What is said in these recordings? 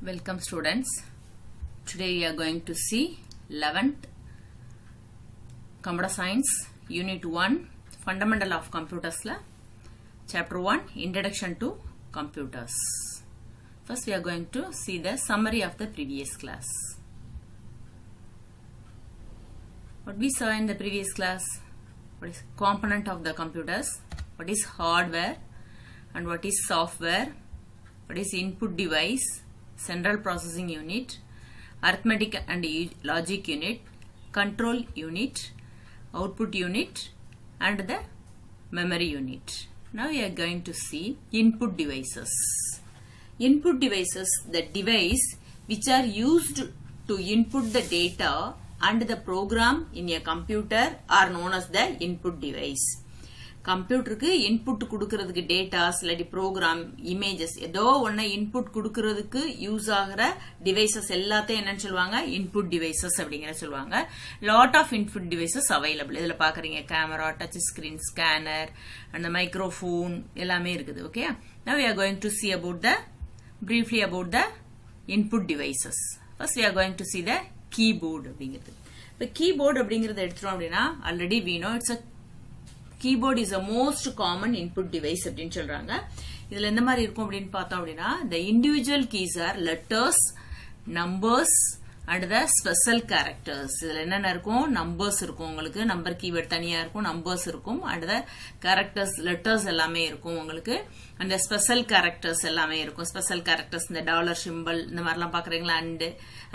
Welcome students. Today we are going to see 11th Computer Science Unit 1 Fundamental of Computers la Chapter 1 Introduction to Computers. First we are going to see the summary of the previous class. What we saw in the previous class, what is component of the computers, what is hardware and what is software, what is input device, central processing unit, arithmetic and logic unit, control unit, output unit and the memory unit. Now we are going to see input devices. Input devices, the device which are used to input the data and the program in a computer are known as the input device. Computer ku input kudukuradhukku data slide program images edho onna input kudukuradhukku use agra devices ellathe enna solvanga input devices abingra solvanga. Lot of input devices available. Idhula paakuringa camera, touch screen, scanner and the microphone ellame irukudhu. Okay, now we are going to see about the briefly about the input devices. First we are going to see the keyboard abingiradhu. The keyboard abingiradhu edutrom appadina already we know it's a keyboard is the most common input device அப்படினு சொல்றாங்க. இதுல எந்த மாதிரி இருக்கும் அப்படினு பார்த்தோம் அப்படினா the individual keys are letters, numbers and the special characters. இதுல என்னென்ன இருக்கும்? numbers இருக்கும், உங்களுக்கு number keyword தனியா இருக்கும், numbers இருக்கும் and the characters letters எல்லாமே இருக்கும் உங்களுக்கு, and the special characters எல்லாமே இருக்கும். special characters இந்த dollar symbol இந்த மாதிரிலாம் பார்க்கறீங்களா,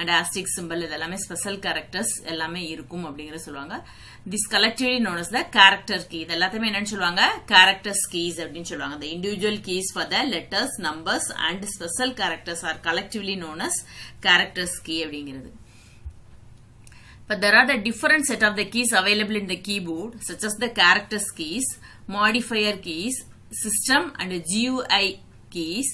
and asterisk symbol இதெல்லாமே special characters எல்லாமே இருக்கும் அப்படிங்கற சொல்வாங்க. This collectively known as the character key. இதெல்லாத்தையுமே என்னன்னு சொல்வாங்க? characters keys அப்படினு சொல்வாங்க. The individual keys for the letters, numbers and special characters are collectively known as characters key அப்படிங்கிறது. But there are the different set of the keys available in the keyboard such as the characters keys, modifier keys, system and GUI keys,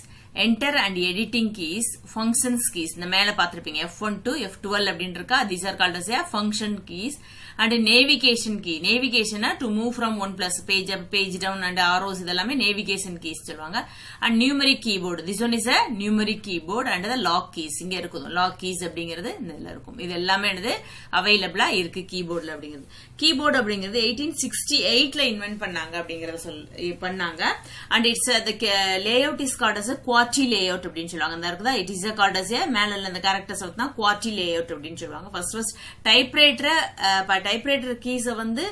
enter and editing keys, functions keys. இந்த மேல பாத்திருப்பீங்க F1 to F12 அப்படினு இருக்கா. These are called as a function keys. And navigation key. Navigation to move from one place, page up, page down and arrows இதெல்லாமே navigation keys சொல்வாங்க. And numeric keyboard. This one is a numeric keyboard and the lock keys. இங்க இருக்கும். Lock keys அப்படிங்கிறது இதெல்லாம் இருக்கும். இது எல்லாமே என்னது available இருக்கு keyboardல அப்படிங்கிறது. Keyboard அப்படிங்கிறது 1868ல இன்வென்ட் பண்ணாங்க அப்படிங்கறத பண்ணாங்க. And it's the layout is called as a QWERTY layout அப்படினு சொல்வாங்க. அந்த இருக்குதா, it is called as a மேல அந்த characters தான் QWERTY layout அப்படினு சொல்வாங்க. First typewriter keys வந்து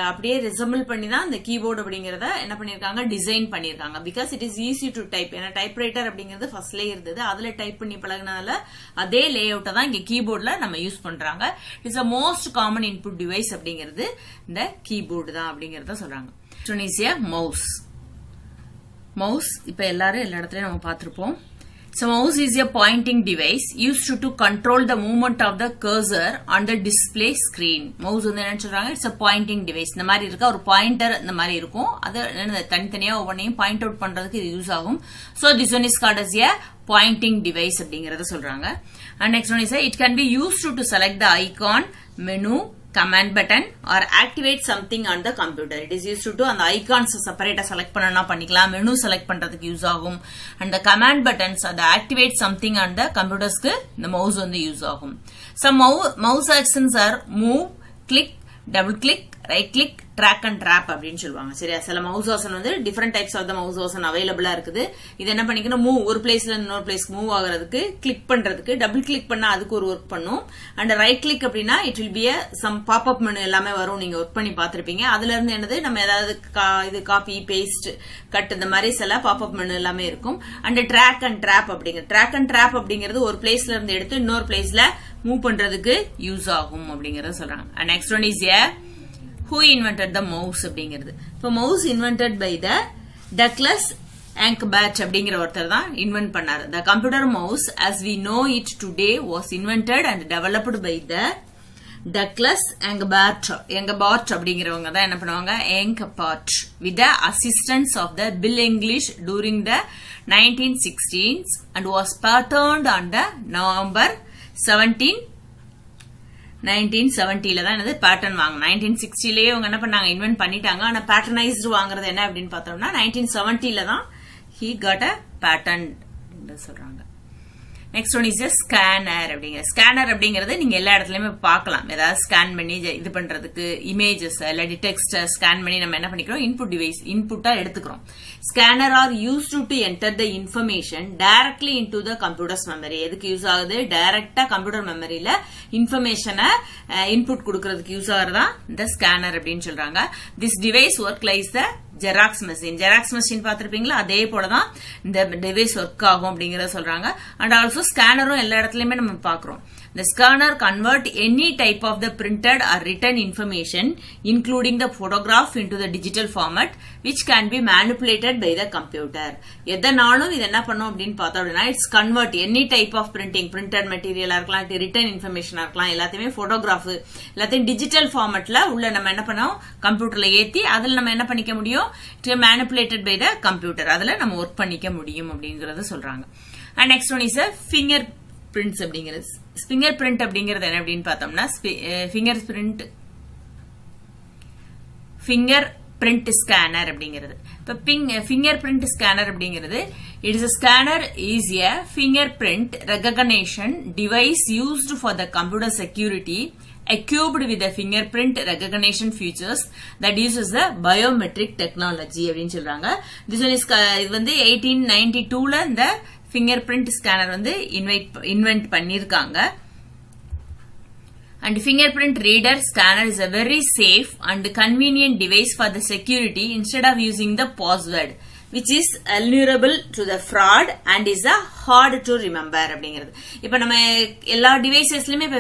அப்படியே resemble பண்ணி தான் அந்த keyboard அப்படிங்கறத என்ன பண்ணிருக்காங்க, டிசைன் பண்ணிருக்காங்க. because it is easy to type. ஏன்னா typewriter அப்படிங்கிறது ஃபர்ஸ்ட்ல இருந்தது, அதுல டைப் பண்ணி பழகுனதால அதே லேஅவுட்ட தான் இங்க கீபோர்ட்ல நம்ம யூஸ் பண்றாங்க. It's a most common input device அப்படிங்கிறது இந்த keyboard தான் அப்படிங்கறத சொல்றாங்க. Tunisia mouse. mouse இப்ப எல்லாரும் எல்லா இடத்துலயும் நம்ம பாத்திருப்போம். So mouse is a pointing device used to control the movement of the cursor on the display screen. mouse வந்து என்ன சொல்றாங்க, it's a pointing device. இந்த மாதிரி இருக்க ஒரு பாயிண்டர் இந்த மாதிரி இருக்கும், அது தனித்தனியா ஒவ்வொன்றையும் பாயிண்ட் அவுட் பண்றதுக்கு இது யூஸ் ஆகும். So this one is called as a pointing device அப்படிங்கறத சொல்றாங்க. And next one is it can be used to select the icon, menu, command button or activate something on the computer. It is used to அந்த icons separate select பண்ணனா பண்ணிக்கலாம், menu select பண்றதுக்கு use ஆகும், and the command buttons அதை activate something on the computersக்கு இந்த mouse வந்து use ஆகும். Some mouse actions are move, click, double click, right click, track and trap அப்படினு சொல்வாங்க. சரியா, சில mouse ஆப்ஷன் வந்து different types of the mouse option அவேலபிளா இருக்குது. இது என்ன பண்ணிக்கணும், மூவ் ஒரு பிளேஸ்ல இன்னொரு பிளேஸ்க்கு மூவ் ஆகிறதுக்கு, கிளிக் பண்றதுக்கு, டபுள் கிளிக் பண்ணா அதுக்கு ஒரு வர்க் பண்ணும், அண்ட் ரைட் கிளிக் அப்படினா it will be a some pop up menu எல்லாமே வரும், நீங்க வர்க் பண்ணி பாத்திருப்பீங்க. அதுல இருந்து என்னது நம்ம ஏதாவது இது காப்பி பேஸ்ட் கட் இந்த மாதிரி சில பாப் அப் மெனு எல்லாமே இருக்கும். அண்ட் ட்ராக் அண்ட் ட்ராப் அப்படிங்க, ட்ராக் அண்ட் ட்ராப் அப்படிங்கிறது ஒரு பிளேஸ்ல இருந்து எடுத்து இன்னொரு பிளேஸ்ல மூவ் பண்றதுக்கு யூஸ் ஆகும் அப்படிங்கறத சொல்றாங்க. And next one is who invented the mouse அப்படிங்கிறது. இப்போ mouse invented by the Douglas Engelbart அப்படிங்கிற ஒருத்தர் தான் இன்வென்ட் பண்ணாரு. The computer mouse as we know it today was invented and developed by the Douglas Engelbart அப்படிங்கிறவங்க தான் என்ன பண்ணுவாங்க, Engelbart with the assistance of the Bill English during the 1960s and was patented on the November 17, 1970ல தான் என்னது pattern வாங்க. 1960லயே அவங்க என்ன பண்ணாங்க, இன்வென்ட் பண்ணிட்டாங்க. ஆனா பேட்டர்னைஸ்டு வாங்குறது என்ன அப்படின்னு பார்த்தோம்னா 1970ல தான் he got a patent சொல்றாங்க. நெக்ஸ்ட் ஒன் இஸ் ஸ்கேனர் அப்படிங்கிற ஸ்கேனர் அப்படிங்கறது நீங்க எல்லா இடத்துலயுமே பார்க்கலாம். ஏதாவது ஸ்கேன் பண்ணி இது பண்றதுக்கு இமேஜஸ் இல்லாட்டி டெக்ஸ்ட் ஸ்கேன் பண்ணி நம்ம என்ன பண்ணிக்கிறோம், இன்புட் டிவைஸ் இன்புட்டா எடுத்துக்கிறோம். Scanner R used to enter the information directly into the computers memory. எதுக்கு யூஸ் ஆகுது, டைரக்டா கம்ப்யூட்டர் மெமரியில இன்ஃபர்மேஷனை இன்புட் கொடுக்கறதுக்கு யூஸ் ஆகுறதா இந்த ஸ்கேனர் அப்படின்னு சொல்றாங்க. This device work like the Xerox machine. Xerox machine பார்த்திருப்பீங்களா, அதே போலதான் இந்த டிவைஸ் ஒர்க் ஆகும் அப்படிங்கறத சொல்றாங்க. அண்ட் ஆல்சோ ஸ்கேனரும் எல்லா இடத்துலயுமே நம்ம பாக்குறோம். The scanner convert any type of the printed or written information, including the photograph, into the digital format, which can be manipulated by the computer. எதனாலும் இது என்ன பண்ணும் அப்படின்னு பார்த்தோம் அப்படின்னா, it's convert any type of printing, printed material இருக்கலாம், written information இருக்கலாம், எல்லாத்தையுமே photograph, எல்லாத்தையும் digital formatல உள்ள நம்ம என்ன பண்ணோம், கம்ப்யூட்டர்ல ஏத்தி அதுல நம்ம என்ன பண்ணிக்க முடியும், it's manipulated by the computer. அதுல நம்ம ஒர்க் பண்ணிக்க முடியும் அப்படிங்கறத சொல்றாங்க. And next one is a finger prints அப்படிங்கிறது. ஃபிங்கர் பிரிண்ட் அப்படிங்கிறது என்ன அப்படின்னு பார்த்தோம்னா, ஃபிங்கர் பிரிண்ட் ஸ்கேனர் அப்படிங்கிறது. இப்ப ஃபிங்கர் பிரிண்ட் ஸ்கேனர் அப்படிங்கிறது, it is a scanner is a fingerprint recognition device used for the computer security, equipped with the fingerprint recognition features that uses the biometric technology அப்படின்னு சொல்றாங்க. This one is இது வந்து 1892ல இந்த finger print scanner வந்து invent பண்ணிருக்காங்க. And fingerprint reader scanner is a very safe and convenient device for the security instead of using the password, which is vulnerable to the fraud and is a hard to remember அப்படிங்கிறது. இப்ப நம்ம எல்லா டிவைசஸ்லயுமே இப்ப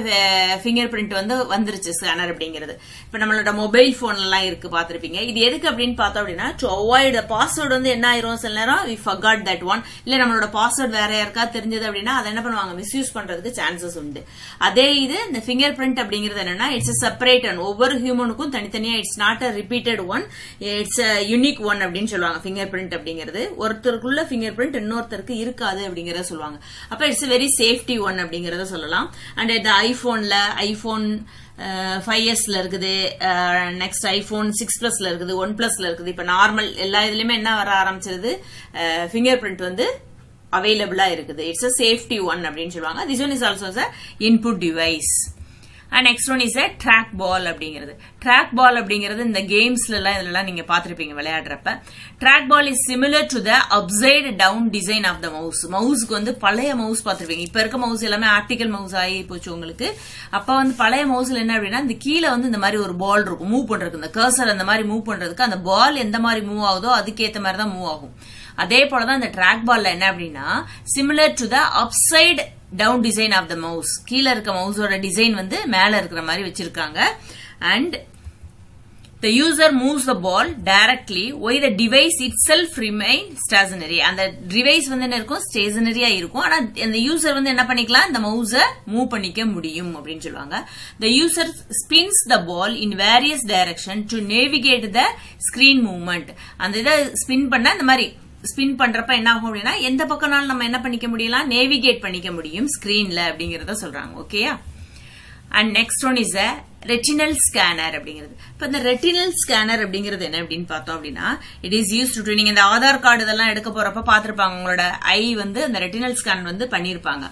finger print வந்து வந்துருச்சு scanner அப்படிங்கிறது. இப்ப நம்மளோட மொபைல் போன் எல்லாம் இருக்கு பாத்திருப்பீங்க. இது எதுக்கு அப்படின்னு பார்த்தோம் அப்படின்னா, டு அவாய்ட் பாஸ்வேர்டு வந்து என்ன ஆயிரும், சில நேரம் we forgot that one, இல்ல நம்மளோட பாஸ்வேர்டு வேற யாருக்கா தெரிஞ்சது அப்படின்னா அதை என்ன பண்ணுவாங்க, மிஸ்யூஸ் பண்றதுக்கு சான்சஸ் உண்டு. அதே இது இந்த ஃபிங்கர் பிரிண்ட் அப்படிங்கிறது என்னன்னா, இட்ஸ் செப்பரேட் ஒன், ஒவ்வொரு ஹியூமனுக்கும் தனித்தனியா, it's not a repeated one, it's unique one அப்படின்னு சொல்லுவாங்க. ஃபிங்கர் பிரிண்ட் அப்படிங்கிறது ஒருத்தருக்குள்ள ஃபிங்கர் பிரிண்ட் இன்னொருத்தருக்கு இருக்காது அப்படிங்கறத சொல்லுவாங்க. அப்ப இட்ஸ் வெரி சேஃப்டி ஒன் அப்படிங்கறத சொல்லலாம். அண்ட் இந்த ஐபோன்ல ஐபோன் 5s இருக்குது, நெக்ஸ்ட் ஐபோன் 6 இருக்குது, 1 இருக்குது. இப்ப நார்மல் எல்லா இதுலயுமே என்ன வர ஆரம்பிச்சிருது, ஃபிங்கர் பிரிண்ட் வந்து அவைலபிளா இருக்குது. இட்ஸ் a சேஃப்டி ஒன் அப்படின்னு சொல்லுவாங்க. This one is also a input device. And next one is a track ball அப்படிங்கிறது. track ball அப்படிங்கிறது இந்த கேம்ஸ்ல எல்லாம் இதெல்லாம் நீங்க பாத்திருப்பீங்க விளையாடுறப்ப. track ball is similar to the upside down design of the mouse. மவுஸ்க்கு வந்து பழைய மவுஸ் பாத்திருப்பீங்க. இப்ப இருக்க மவுஸ் எல்லாமே ஆப்டிக்கல் மவுஸ் ஆகி போச்சு உங்களுக்கு. அப்ப வந்து பழைய மவுஸ்ல என்ன அப்படின்னா, இந்த கீழே வந்து இந்த மாதிரி ஒரு பால் இருக்கும் மூவ் பண்றதுக்கு. இந்த கர்சர் அந்த மாதிரி மூவ் பண்றதுக்கு அந்த பால் எந்த மாதிரி மூவ் ஆகுதோ அதுக்கேற்ற மாதிரி தான் மூவ் ஆகும். அதே போலதான் இந்த ட்ராக் பால்ல என்ன அப்படின்னா, similar to the upside down design of the mouse. கீழே இருக்க மவுஸோட டிசைன் வந்து மேல இருக்கிற மாதிரி வச்சிருக்காங்க. And the user moves the ball directly while the device itself remain stationary. அந்த டிவைஸ் வந்து என்ன இருக்கும், ஸ்டேஷனரியா இருக்கும். ஆனா அந்த யூசர் வந்து என்ன பண்ணிக்கலாம், இந்த மவுஸை மூவ் பண்ணிக்க முடியும் அப்படின்னு சொல்லுவாங்க. the user spins the ball in various direction to navigate the screen movement. அந்த இதை ஸ்பின் பண்ண இந்த மாதிரி ஸ்பின் பண்றப்ப என்ன ஆகும் அப்படின்னா, எந்த பக்கம்னாலும் நம்ம என்ன பண்ணிக்க முடியலாம், நேவிகேட் பண்ணிக்க முடியும் ஸ்கிரீன்ல அப்படிங்கறத சொல்றாங்க. ஓகேயா? And next one is a retinal scanner அப்படிங்கிறது. இப்ப இந்த ரெட்டினல் ஸ்கேனர் அப்படிங்கிறது என்ன அப்படின்னு பார்த்தோம் அப்படின்னா, இட் இஸ் யூஸ் டு, நீங்க இந்த ஆதார் கார்டு இதெல்லாம் எடுக்க போறப்ப பாத்திருப்பாங்க, உங்களோட ஐ வந்து அந்த ரெட்டினல் ஸ்கேன் வந்து பண்ணிருப்பாங்க.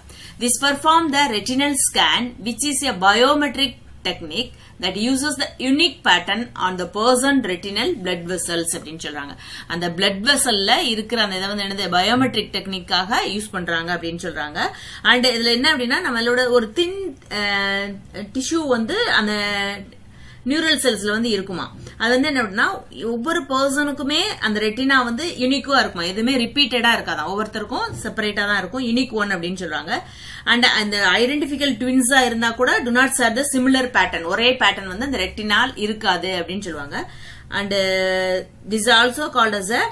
This perform the retinal scan which is a biometric technique that uses the unique pattern on the person retinal blood vessels அப்படின்னு சொல்றாங்க. அந்த blood vesselல இருக்கிற அந்த இதை வந்து என்னது, பயோமெட்ரிக் டெக்னிக்காக யூஸ் பண்றாங்க அப்படின்னு சொல்றாங்க. அண்ட் இதுல என்ன அப்படின்னா, நம்மளோட ஒரு தின் டிஷ்யூ வந்து அந்த நியூரல் செல்ஸ்ல வந்து இருக்குமா. அது வந்து என்ன அப்படின்னா, ஒவ்வொரு பர்சனுக்குமே அந்த ரெட்டினா வந்து யூனிக்கா இருக்குமா, எதுவுமே ரிப்பீட்டடா இருக்காதான், ஒவ்வொருத்தருக்கும் செப்பரேட்டா தான் இருக்கும், யூனிக் ஒன் அப்படின்னு சொல்றாங்க. அண்ட் அந்த ஐடென்டிபிகல் ட்வின்ஸா இருந்தா கூட do not share the similar pattern, ஒரே பேட்டர்ன் வந்து அந்த ரெட்டினால் இருக்காது அப்படின்னு சொல்லுவாங்க. And this also called as a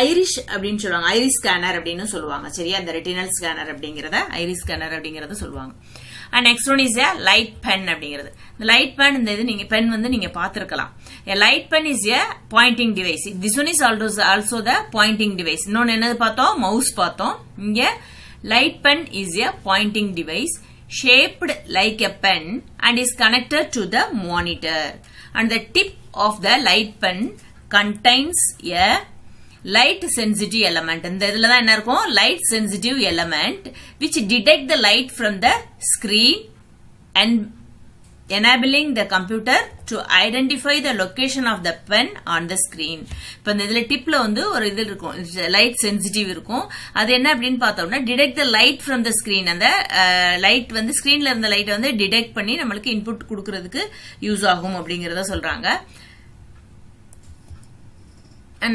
iris அப்படின்னு சொல்லுவாங்க, ஐரிஸ் ஸ்கேனர் அப்படின்னு சொல்லுவாங்க. சரியா? இந்த ரெட்டினல் ஸ்கேனர் அப்படிங்கறத ஐரிஸ் ஸ்கேனர் அப்படிங்கறத சொல்லுவாங்க. And next one is a light pen அப்படிங்கிறது. இந்த லைட் பென், இந்த இது நீங்க பென் வந்து நீங்க பாத்துருக்கலாம். a light pen is a pointing device. this one is also the pointing device. இன்னொன்னு என்னது பார்த்தோம், மவுஸ் பார்த்தோம். இங்க light pen is a pointing device shaped like a pen and is connected to the monitor. And the tip of the light pen contains a light sensitive element. இந்த இதுல தான் என்ன இருக்கும்? light sensitive element which detect the light from the screen and enabling the computer to identify the location of the pen on the screen. இப்ப இந்த இதுல டிப்ல வந்து ஒரு இது இருக்கும், லைட் சென்சிட்டிவ் இருக்கும். அது என்ன அப்படின்னு பார்த்தோம்னா detect the light from the screen. அந்த லைட் வந்து ஸ்கிரீன்ல இருந்த லைட் வந்து டிடெக்ட் பண்ணி நம்மளுக்கு இன்புட் கொடுக்கறதுக்கு யூஸ் ஆகும் அப்படிங்கறத சொல்றாங்க.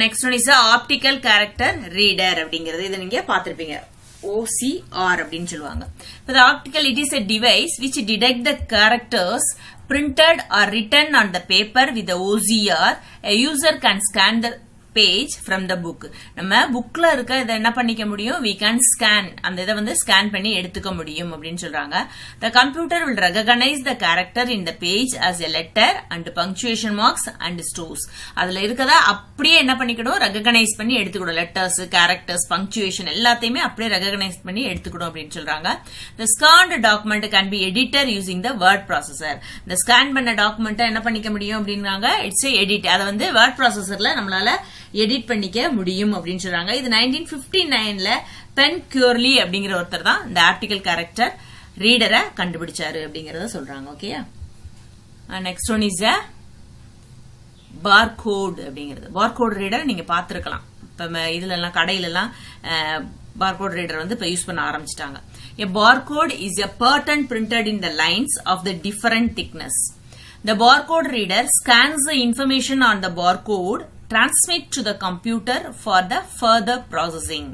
Next one is optical character reader அப்படிங்கிறது. இதை நீங்க பார்த்திருப்பீங்க, OCR அப்படின்னு சொல்லுவாங்க. The optical, it is a device which detect the characters printed or written on the paper with the OCR. A user can scan the page from the book. நம்ம புக்ல இருக்க இதை என்ன பண்ணிக்க முடியும்? We can scan. அந்த இதை வந்து ஸ்கேன் பண்ணி எடுத்துக்க முடியும் அப்படின்னு சொல்றாங்க. The computer will recognize the character in the page as a letter and punctuation marks and stores. அதுல இருக்கதா அப்படியே என்ன பண்ணிக்கணும்? ரெகக்னைஸ் பண்ணி எடுத்துக்கணும். லெட்டர்ஸ், கேரக்டர்ஸ், பங்க்சுவேஷன் எல்லாத்தையுமே அப்படியே ரெகக்னைஸ் பண்ணி எடுத்துக்கணும் அப்படின்னு சொல்றாங்க. The scanned document can be edited using the word processor. இந்த ஸ்கேன் பண்ண டாக்குமெண்ட் என்ன பண்ணிக்க முடியும் அப்படின்றாங்க? It's edit. அதை வந்து வேர்ட் ப்ராசஸர்ல நம்மளால எடிட் பண்ணிக்க முடியும் அப்படின்னு சொல்றாங்க. இது 1959ல பென் கியூர்லி அப்படிங்கிற ஒருத்தர் தான் இந்த ஆப்டிக்கல் கேரக்டர் ரீடரை கண்டுபிடிச்சாரு அப்படிங்கறத சொல்றாங்க. ஓகேயா? நெக்ஸ்ட் ஒன் இஸ் பார்கோட் அப்படிங்கிறது. பார்கோட் ரீடர் நீங்க பாத்துருக்கலாம். இப்ப இதுல எல்லாம் கடையில எல்லாம் பார்கோட் ரீடர் வந்து இப்ப யூஸ் பண்ண ஆரம்பிச்சிட்டாங்க. A barcode is a pattern printed in the lines of the different thickness. The barcode reader scans the information on the barcode, transmit to the computer for the further processing.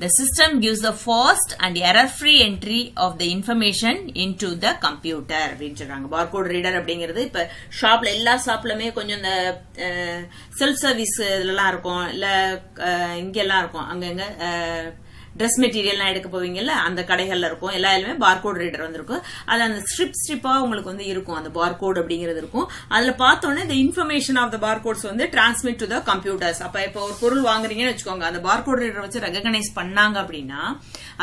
The system gives the fast and error-free entry of the information into the computer. அப்படின்னு சொல்றாங்க. Barcode reader அப்படிங்கிறது இப்ப ஷாப்ல எல்லா ஷாப்லயுமே கொஞ்சம் இந்த self service இதெல்லாம் இருக்கும், இல்ல இங்க எல்லாம் இருக்கும், அங்கங்க ட்ரெஸ் மெட்டீரியல்லாம் எடுக்க போவீங்கல்ல, அந்த கடைகள்ல இருக்கும். எல்லா பார்கோட் ரீடர் வந்து இருக்கும். அது அந்த ஸ்ட்ரிப்பா உங்களுக்கு வந்து இருக்கும். அந்த பார்கோட் அப்படிங்கிறது இருக்கும். அதுல பார்த்தோன்னே இந்த இன்ஃபர்மேஷன் ஆஃப் த பார்கோட்ஸ் வந்து டிரான்ஸ்மிட் டு த கம்ப்யூட்டர்ஸ். அப்ப இப்ப ஒரு பொருள் வாங்குறீங்கன்னு வச்சுக்கோங்க, அந்த பார்கோட் ரீடர் வச்சு ரெகக்னைஸ் பண்ணாங்க அப்படின்னா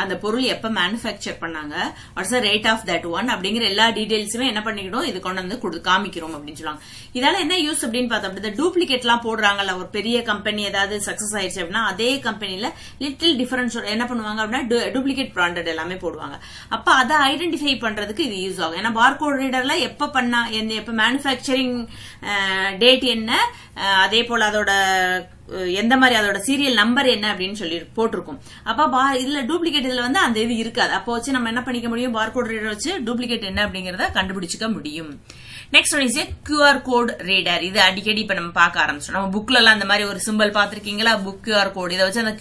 அந்த பொருள் எப்ப மேனுஃபேக்சர் பண்ணாங்க, what's the rate of that one அப்படிங்கிற எல்லா டீடைல்ஸுமே என்ன பண்ணிக்கணும், இது கொண்டு வந்து காமிக்கிறோம் அப்படின்னு சொல்லுவாங்க. இதால என்ன யூஸ் அப்படின்னு பார்த்தா, அப்படி டூப்ளிகேட் எல்லாம் போடுறாங்கல்ல, ஒரு பெரிய கம்பெனி ஏதாவது சக்சஸ் ஆயிடுச்சு அப்படின்னா அதே கம்பெனில லிட்டில் டிஃபரன்ஸ் என்ன பண்ணுவாங்க அப்படின்னா டூப்ளிகேட் பிராண்டட் எல்லாமே போடுவாங்க. அப்ப அதை ஐடென்டிஃபை பண்றதுக்கு இது யூஸ் ஆகும். ஏன்னா பார்கோட் ரீடர்ல எப்ப பண்ணா, எப்ப மேனுஃபேக்சரிங் டேட் என்ன, அதே போல அதோட எந்த மாதிரி அதோட சீரியல் நம்பர் என்ன அப்படின்னு சொல்லி போட்டிருக்கும். அப்ப இதுல டூப்ளிகேட் இதுல வந்து அந்த இது இருக்காது. அப்போ வச்சு நம்ம என்ன பண்ணிக்க முடியும், பார்கோட் ரீடர் வச்சு டூப்ளிகேட் என்ன அப்படிங்கறத கண்டுபிடிச்சுக்க முடியும். Next one is QR code reader. இது அடிக்கடி இப்ப நம்ம பார்க்க ஆரம்பிச்சோம். நம்ம புக்ல எல்லாம் அந்த மாதிரி ஒரு சிம்பிள் பாத்திருக்கீங்களா, புக் QR கோட். இதை வச்சு அந்த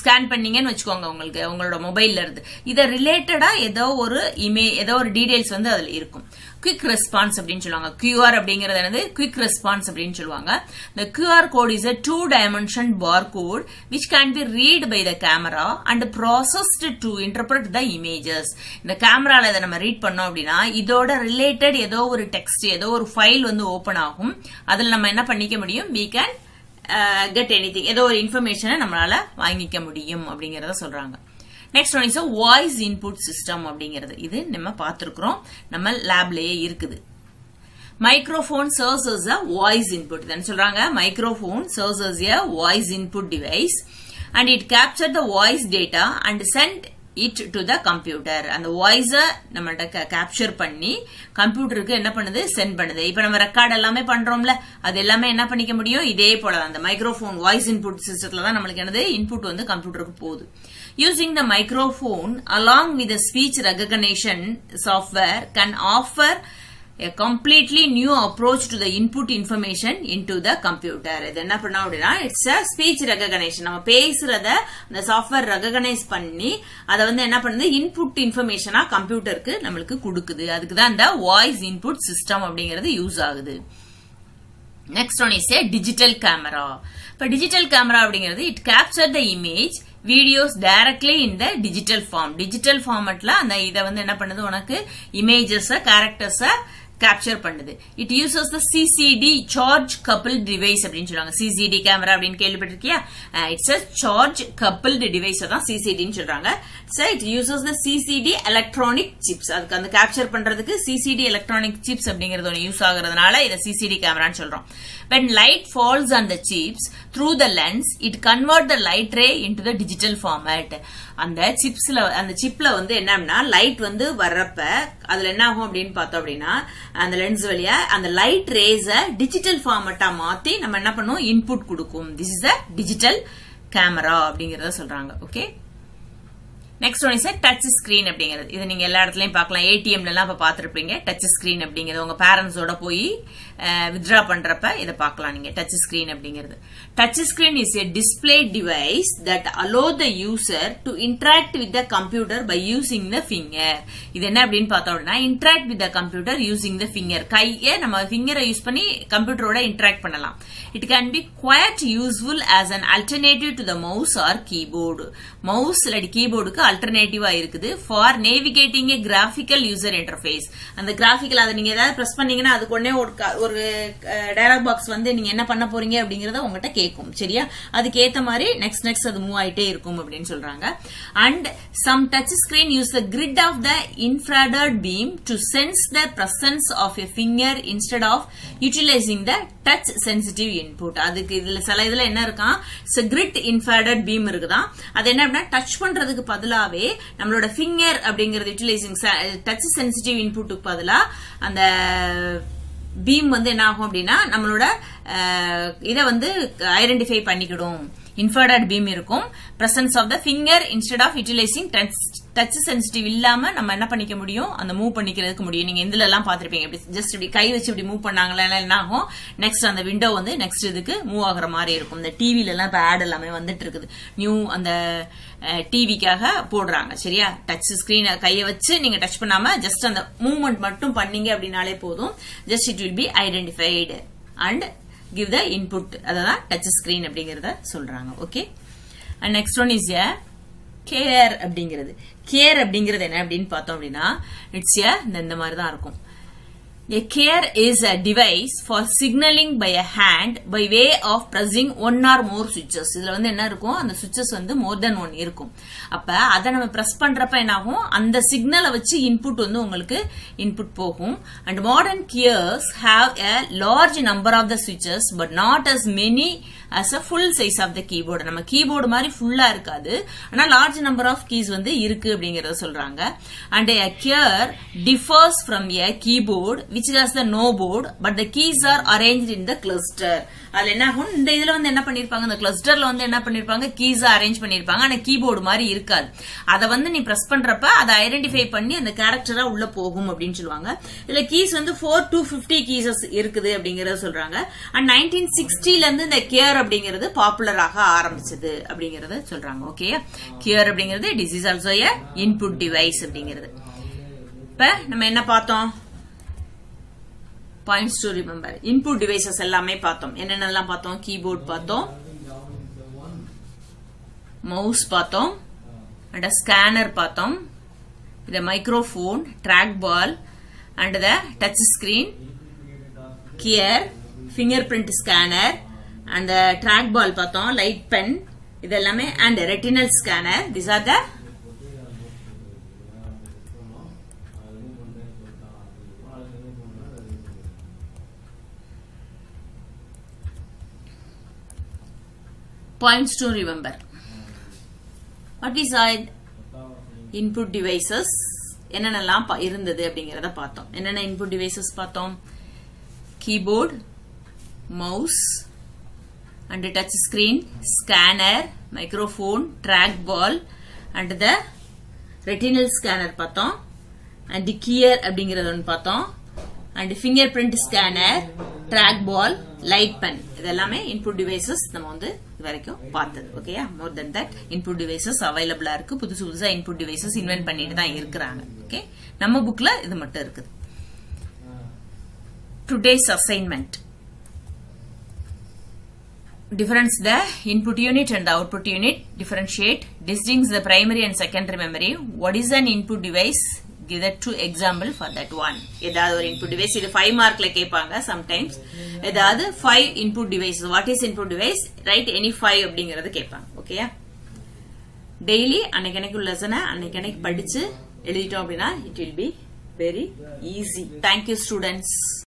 ஸ்கேன் பண்ணீங்கன்னு வச்சுக்கோங்க, உங்களுக்கு உங்களோட மொபைல்ல இருந்து இதை ரிலேட்டடா ஏதோ ஒரு டீடைல்ஸ் வந்து அதுல இருக்கும். குவிக் ரெஸ்பான்ஸ் அப்படின்னு சொல்லுவாங்க. QR அப்படிங்கிறது என்னது, குவிக் ரெஸ்பான்ஸ் அப்படின்னு சொல்லுவாங்க. The QR code is a 2-dimension barcode which can be read by the camera and processed to interpret the images. இந்த கேமரால இதை நம்ம ரீட் பண்ணோம் அப்படின்னா இதோட ரிலேட்டட் ஏதோ ஒரு டெக்ஸ்ட், ஏதோ ஒரு ஃபைல் வந்து ஓபன் ஆகும். அதுல நம்ம என்ன பண்ணிக்க முடியும், we can get anything, ஏதோ ஒரு இன்ஃபர்மேஷனை நம்மளால வாங்கிக்க முடியும் அப்படிங்கறத சொல்றாங்க. Next one is voice input system அப்படிங்கிறது. இது நம்ம பார்த்திருக்கிறோம், நம்ம லேப்லயே இருக்குது. Microphone serves as a voice input. then சொல்றாங்க microphone serves as a voice input device and it captured the voice data and sent it to the computer. அந்த வாய்ஸ நம்மள்ட்ட capture பண்ணி கம்ப்யூட்டருக்கு என்ன பண்ணுது, சென்ட் பண்ணுது. இப்ப நம்ம ரெக்கார்ட் எல்லாமே பண்றோம்ல, அது எல்லாமே என்ன பண்ணிக்க முடியும், இதே போல அந்த மைக்ரோஃபோன் வாய்ஸ் இன்புட் சிஸ்டத்துல தான் நம்மளுக்கு என்னது இன்புட் வந்து கம்ப்யூட்டருக்கு போகுது. Using the microphone along with the speech recognition software can offer a completely new approach to the input information into the computer. இது என்ன பண்ணா அப்படின்னா இட்ஸ் a speech recognition. நம்ம பேசுறத அந்த சாஃப்ட்வேர் ரெகக்னைஸ் பண்ணி அதை வந்து என்ன பண்ணுது, இன்புட் இன்ஃபர்மேஷனா கம்ப்யூட்டருக்கு நம்மளுக்கு கொடுக்குது. அதுக்கு தான் இந்த வாய்ஸ் இன்புட் சிஸ்டம் அப்படிங்கிறது யூஸ் ஆகுது. Next one is a digital camera. இப்ப டிஜிட்டல் கேமரா அப்படிங்கிறது it capture the image videos directly in the digital form. Digital ஃபார்மட்ல அந்த இதை வந்து என்ன பண்ணுது, உனக்கு இமேஜஸ் கேரக்டர்ஸ capture பண்ணுது. It uses the CCD charge coupled device அப்படினு சொல்றாங்க. CCD camera அப்படினு கேள்விப்பட்டிருக்கியா? It's a charge coupled device தான் CCD ன்னு சொல்றாங்க. So it uses the CCD electronic chips. அதுக்கு அந்த capture பண்றதுக்கு CCD electronic chips அப்படிங்கிறது ஒன்னு யூஸ் ஆகுறதுனால இத CCD cameraன்னு சொல்றோம். When light falls on the chips through the lens, it convert the light ray into the digital format. அந்த சிப்ல வந்து என்னன்னா லைட் வந்து வர்றப்ப அதுல என்ன ஆகும் அப்படின்னு பார்த்தோம் அப்படின்னா அந்த லென்ஸ் வழியா அந்த லைட் ரேஸ டிஜிட்டல் ஃபார்மட்டா மாத்தி நம்ம என்ன பண்ணுவோம் இன்புட் கொடுக்கும். This is a digital camera அப்படிங்கறத சொல்றாங்க. Okay, next one is touch screen அப்படிங்கிறது. இது நீங்க எல்லா இடத்துலயும் பார்க்கலாம். ஏடிஎம்ல எல்லாம் இப்ப பாத்துருப்பீங்க டச் ஸ்கிரீன் அப்படிங்கிறது. உங்க பேரண்ட்ஸோட போய் வித்ரா பண்றப்ப இதை பார்க்கலாம் நீங்க. டச் ஸ்கிரீன் அப்படிங்கிறது. Touch screen is a display device that allow the user to interact with the computer by using the finger. இது என்ன அப்படின்னு பார்த்தோம் அப்படின்னா interact with the computer using the finger. கையை நம்ம ஃபிங்கரை யூஸ் பண்ணி கம்ப்யூட்டரோட interact பண்ணலாம். It can be quite useful as an alternative to the mouse or keyboard. Mouse இல்லாட்டி கீபோர்டுக்கு அல்டர்னேட்டிவா இருக்குது for navigating A graphical user interface. அந்த கிராபிக்கல் அதை நீங்க ஏதாவது பிரஸ் பண்ணீங்கன்னா அதுக்கு உடனே ஒரு டயலாக் பாக்ஸ் வந்து நீங்க என்ன பண்ண போறீங்க அப்படிங்கறத உங்ககிட்ட கேட்கும். சரியா, அதுக்கு ஏத்த மாதிரி நெக்ஸ்ட் அது மூவ் ஆயிட்டே இருக்கும் அப்படின்னு சொல்றாங்க. And some touch screen use the grid of the infrared beam to sense the presence of a finger instead of utilising the touch sensitive input. அதுக்கு சில இதுல என்ன இருக்கான், கிரிட் இன்ஃப்ராரெட் பீம் இருக்குதான். அது என்ன அப்படின்னா டச் பண்றதுக்கு பதிலாவே நம்மளோட ஃபிங்கர் அப்படிங்கறது யூட்டிலைசிங் டச் சென்சிட்டிவ் இன்புட்டுக்கு பதிலா அந்த பீம் வந்து என்ன ஆகும் அப்படின்னா நம்மளோட இத வந்து ஐடென்டிஃபை பண்ணிக்கிடும். இன்ஃப்ராரெட் பீம் இருக்கும். Presence of the finger instead of utilising touch sensitive இல்லாம நம்ம என்ன பண்ணிக்க முடியும், அந்த மூவ் பண்ணிக்கிறதுக்கு முடியும். நீங்க இதுல எல்லாம் பாத்திருப்பீங்க. ஜஸ்ட் இப்படி கை வச்சு இப்படி மூவ் பண்ணாங்களா என்ன ஆகும், நெக்ஸ்ட் அந்த விண்டோ வந்து நெக்ஸ்ட் இதுக்கு மூவ் ஆகுற மாதிரி இருக்கும். இந்த டிவில எல்லாம் இப்ப ஆட் எல்லாமே வந்துட்டு இருக்குது. நியூ அந்த டிவிக்காக போடுறாங்க. சரியா, டச் ஸ்கிரீன் கையை வச்சு நீங்க டச் பண்ணாம ஜஸ்ட் அந்த மூவ்மெண்ட் மட்டும் பண்ணீங்க அப்படின்னாலே போதும். Just it will be identified and give the input. அதான் டச் ஸ்கிரீன் அப்படிங்கறத சொல்றாங்க. Okay, and next one is care அப்படிங்கிறது. கேர் அப்படிங்கிறது என்ன அப்படின்னு பார்த்தோம் அப்படின்னா இட்ஸ் இந்த மாதிரி தான் இருக்கும். A care is a device for signaling by a hand by way of pressing one or more switches. இதுல வந்து என்ன இருக்கும், அந்த switches வந்து more than one இருக்கும். அப்ப அதை நம்ம பிரஸ் பண்றப்ப என்ன ஆகும், அந்த சிக்னலை வச்சு இன்புட் வந்து உங்களுக்கு இன்புட் போகும். And modern gears have a large number of the switches but not as many as a full size of the keyboard. நம்ம கீபோர்டு மாதிரி ஃபுல்லா இருக்காது, ஆனா large number of keys வந்து இருக்கு அப்படிங்கறத சொல்றாங்க. And a gear differs from a keyboard which has the no board but the keys are arranged in the cluster. அதுல என்ன ஆகும், இந்த இதுல வந்து என்ன பண்ணிருப்பாங்க, இந்த கிளஸ்டர்ல வந்து என்ன பண்ணிருப்பாங்க, கீஸ் அரேஞ்ச் பண்ணிருப்பாங்க. ஆனா கீபோர்டு மாதிரி இருக்காது. அதை வந்து நீ பிரஸ் பண்றப்ப அதை ஐடென்டிஃபை பண்ணி அந்த கேரக்டரா உள்ள போகும் அப்படின்னு சொல்லுவாங்க. இதுல கீஸ் வந்து 4 to 50 கீசஸ் இருக்குது அப்படிங்கறத சொல்றாங்க. அண்ட் 1960ல இருந்து இந்த கேர் அப்படிங்கிறது பாப்புலராக ஆரம்பிச்சது அப்படிங்கறத சொல்றாங்க. ஓகே, கேர் அப்படிங்கிறது this is also a input device அப்படிங்கிறது. இப்ப நம்ம என்ன பார்த்தோம், points to remember. Input devices எல்லாமே பார்த்தோம். என்னென்னலாம் பார்த்தோம், கீபோர்ட் பார்த்தோம், மவுஸ் பார்த்தோம், அண்ட் ஸ்கேனர் பார்த்தோம், the microphone, trackball and the touch screen, gear, fingerprint scanner and the trackball பார்த்தோம், light pen இதெல்லாமே and retinal scanner. These are the points to remember. What is our input devices? என்னென்னலாம் இருந்தது அப்படிங்கறத பார்த்தோம். என்னென்ன input devices பார்த்தோம், keyboard, mouse and touch screen, scanner, microphone, trackball and the retinal scanner பார்த்தோம். and the gear அப்படிங்கறது ஒன்னு பார்த்தோம். and fingerprint scanner, trackball, light pen இதெல்லாமே input devices நம்ம வந்து வரைக்கும் பார்த்தது. ஓகேயா, மோர் தென் தட் இன்புட் டிவைசஸ் அவைலபிளா இருக்கு. புதுசு புதுசா இன்புட் டிவைசஸ் இன்வென்ட் பண்ணிட்டு தான் இருக்கிறாங்க. ஓகே, நம்ம புக்ல இது மட்டும் இருக்குது. Today's assignment. Difference the input unit and the output unit. Differentiate. Distinguish the primary and secondary memory. What is an input device? give that two example for that one. ஏதாவது ஒரு input device இது 5 மார்க்ல கேட்பாங்க sometimes. ஏதாவது 5 input devices. What is input device? Write any 5 அப்படிங்கறது கேட்பாங்க. ஓகேயா? Daily அன்னைக்கு லெசனை அன்னைக்கு படிச்சு எழுதிட்டோம் அப்படின்னா it will be very easy. Thank you students.